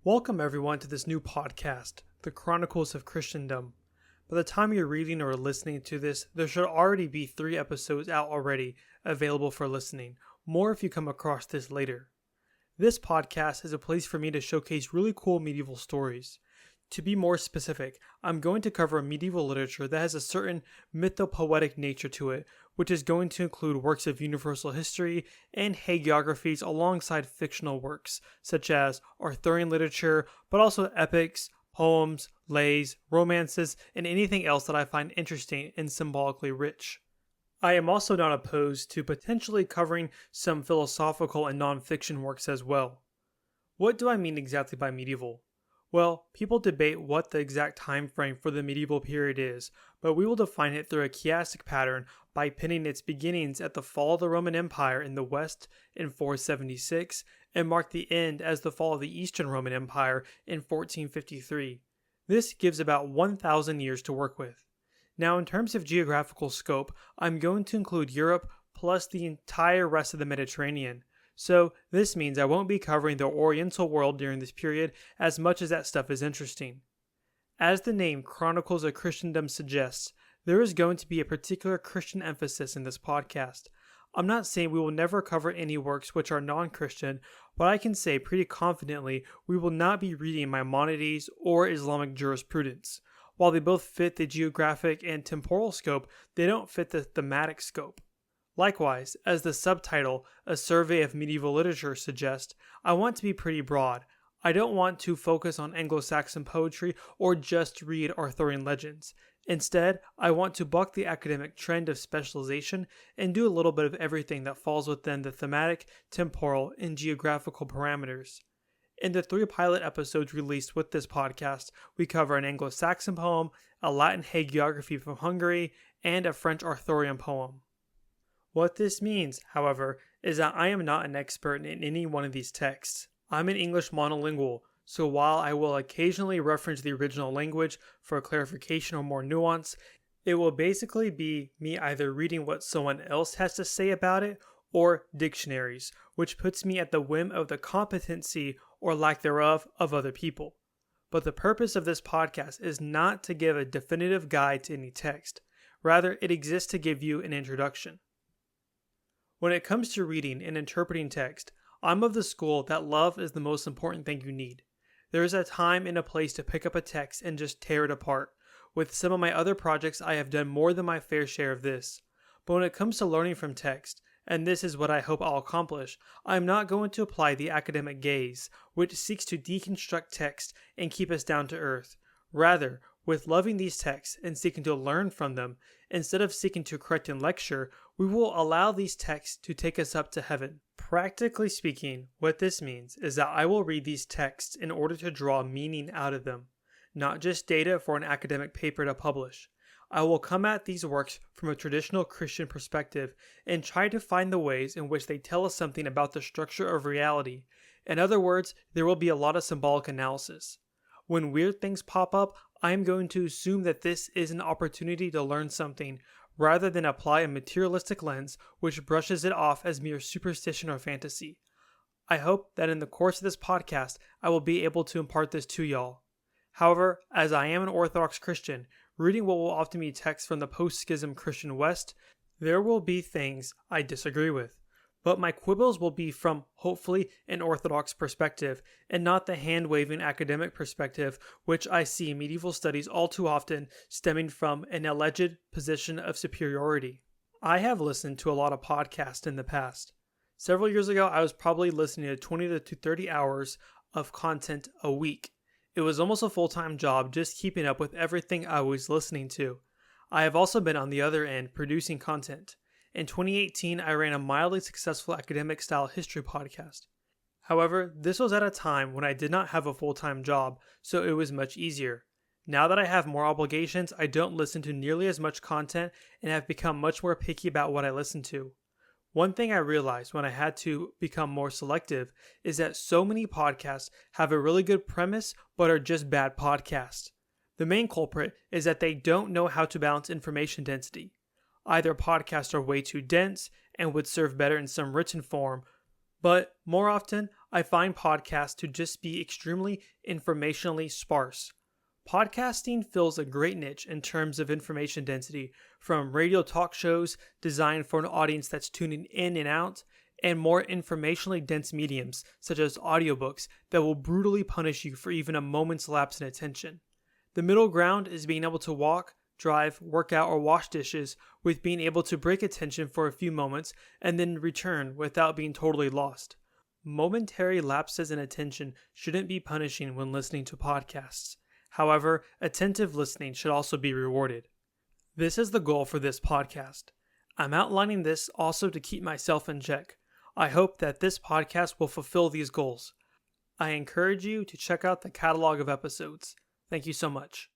Welcome everyone to this new podcast, the Chronicles of Christendom. By the time you're reading or listening to this, there should already be 3 episodes out already available for listening, more if you come across this later. This podcast is a place for me to showcase really cool medieval stories. To be more specific, I'm going to cover medieval literature that has a certain mythopoetic nature to it, which is going to include works of universal history and hagiographies alongside fictional works, such as Arthurian literature, but also epics, poems, lays, romances, and anything else that I find interesting and symbolically rich. I am also not opposed to potentially covering some philosophical and non-fiction works as well. What do I mean exactly by medieval? Well, people debate what the exact time frame for the medieval period is, but we will define it through a chiastic pattern by pinning its beginnings at the fall of the Roman Empire in the West in 476 and mark the end as the fall of the Eastern Roman Empire in 1453. This gives about 1,000 years to work with. Now, in terms of geographical scope, I'm going to include Europe plus the entire rest of the Mediterranean. So this means I won't be covering the Oriental world during this period as much as that stuff is interesting. As the name Chronicles of Christendom suggests, there is going to be a particular Christian emphasis in this podcast. I'm not saying we will never cover any works which are non-Christian, but I can say pretty confidently we will not be reading Maimonides or Islamic jurisprudence. While they both fit the geographic and temporal scope, they don't fit the thematic scope. Likewise, as the subtitle, A Survey of Medieval Literature, suggests, I want to be pretty broad. I don't want to focus on Anglo-Saxon poetry or just read Arthurian legends. Instead, I want to buck the academic trend of specialization and do a little bit of everything that falls within the thematic, temporal, and geographical parameters. In the 3 pilot episodes released with this podcast, we cover an Anglo-Saxon poem, a Latin hagiography from Hungary, and a French Arthurian poem. What this means, however, is that I am not an expert in any one of these texts. I'm an English monolingual, so while I will occasionally reference the original language for clarification or more nuance, it will basically be me either reading what someone else has to say about it or dictionaries, which puts me at the whim of the competency or lack thereof of other people. But the purpose of this podcast is not to give a definitive guide to any text. Rather, it exists to give you an introduction. When it comes to reading and interpreting text, I'm of the school that love is the most important thing you need. There is a time and a place to pick up a text and just tear it apart. With some of my other projects, I have done more than my fair share of this. But when it comes to learning from text, and this is what I hope I'll accomplish, I am not going to apply the academic gaze, which seeks to deconstruct text and keep us down to earth. Rather, with loving these texts and seeking to learn from them, instead of seeking to correct and lecture, we will allow these texts to take us up to heaven. Practically speaking, what this means is that I will read these texts in order to draw meaning out of them, not just data for an academic paper to publish. I will come at these works from a traditional Christian perspective and try to find the ways in which they tell us something about the structure of reality. In other words, there will be a lot of symbolic analysis. When weird things pop up, I am going to assume that this is an opportunity to learn something, rather than apply a materialistic lens which brushes it off as mere superstition or fantasy. I hope that in the course of this podcast, I will be able to impart this to y'all. However, as I am an Orthodox Christian, reading what will often be texts from the post-schism Christian West, there will be things I disagree with. But my quibbles will be from, hopefully, an Orthodox perspective, and not the hand-waving academic perspective, which I see in medieval studies all too often stemming from an alleged position of superiority. I have listened to a lot of podcasts in the past. Several years ago, I was probably listening to 20 to 30 hours of content a week. It was almost a full-time job just keeping up with everything I was listening to. I have also been on the other end producing content. In 2018, I ran a mildly successful academic-style history podcast. However, this was at a time when I did not have a full-time job, so it was much easier. Now that I have more obligations, I don't listen to nearly as much content and have become much more picky about what I listen to. One thing I realized when I had to become more selective is that so many podcasts have a really good premise but are just bad podcasts. The main culprit is that they don't know how to balance information density. Either podcasts are way too dense and would serve better in some written form, But more often, I find podcasts to just be extremely informationally sparse. Podcasting fills a great niche in terms of information density, from radio talk shows designed for an audience that's tuning in and out, and more informationally dense mediums, such as audiobooks, that will brutally punish you for even a moment's lapse in attention. The middle ground is being able to walk, drive, work out, or wash dishes with being able to break attention for a few moments and then return without being totally lost. Momentary lapses in attention shouldn't be punishing when listening to podcasts. However, attentive listening should also be rewarded. This is the goal for this podcast. I'm outlining this also to keep myself in check. I hope that this podcast will fulfill these goals. I encourage you to check out the catalog of episodes. Thank you so much.